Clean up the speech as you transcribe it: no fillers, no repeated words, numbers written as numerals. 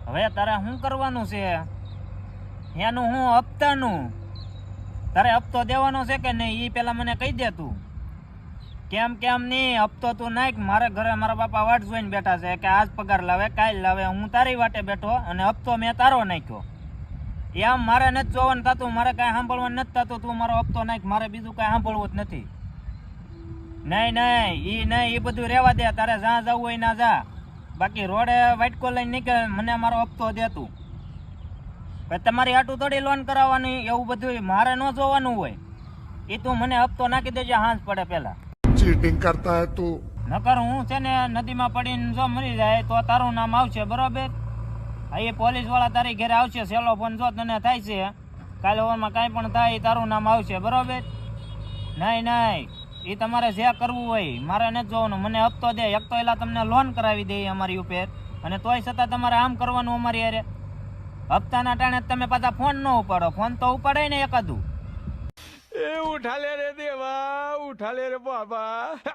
હવે તારે શું કરવાનું છે? એનું હું હપ્તાનું તારે હપ્તો દેવાનો છે કે નહીં એ પેલા મને કહી દે તું. કેમ નહીં હપ્તો તું નાખ. મારે ઘરે મારા બાપા વાટ જોઈને બેઠા છે કે આજ પગાર લાવે કાલ લાવે. હું તારી વાટે બેઠો અને હપ્તો મેં તારો નાખ્યો. એમ મારે નથી જોવાનું થતું, મારે કાંઈ સાંભળવાનું નથી થતું. તું મારો હપ્તો નાખ, મારે બીજું કાંઈ સાંભળવું જ નથી. નહીં એ બધું રહેવા દે. તારે જ્યાં જવું હોય ના જા. બાકી રોડે વાટકો લઈને નીકળે મને મારો હપ્તો દે તું. તમારી આટું થોડી લોન કરાવવાની એવું બધું મારે ન જોવાનું હોય. એ તું મને હપ્તો નાખી દેજે હાંસ પડે પેલા. ચીટિંગ કરતા હે તું. નકર હું છે ને નદીમાં પડીને જો મરી જાય તો તારું નામ આવશે, બરોબર? એ પોલીસ વાળા તારી ઘરે આવશે. સેલો ફોન જો તને થાય છે કાલે ઓવરમાં કાંઈ પણ થાય તારું નામ આવશે, બરોબર? નહીં એ તમારે જે કરવું હોય મારે નથી જોવાનું. મને હપ્તો દે. એક તો એલા તમને લોન કરાવી દે અમારી ઉપર, અને તોય છતાં તમારે આમ કરવાનું અમારી યારે. હપ્તાના ટાણે તમે પાછા ફોન ન ઉપાડો. ફોન તો ઉપાડે ને એકાદું. એ ઉઠા લે રે દેવા, ઉઠા લે રે બાબા.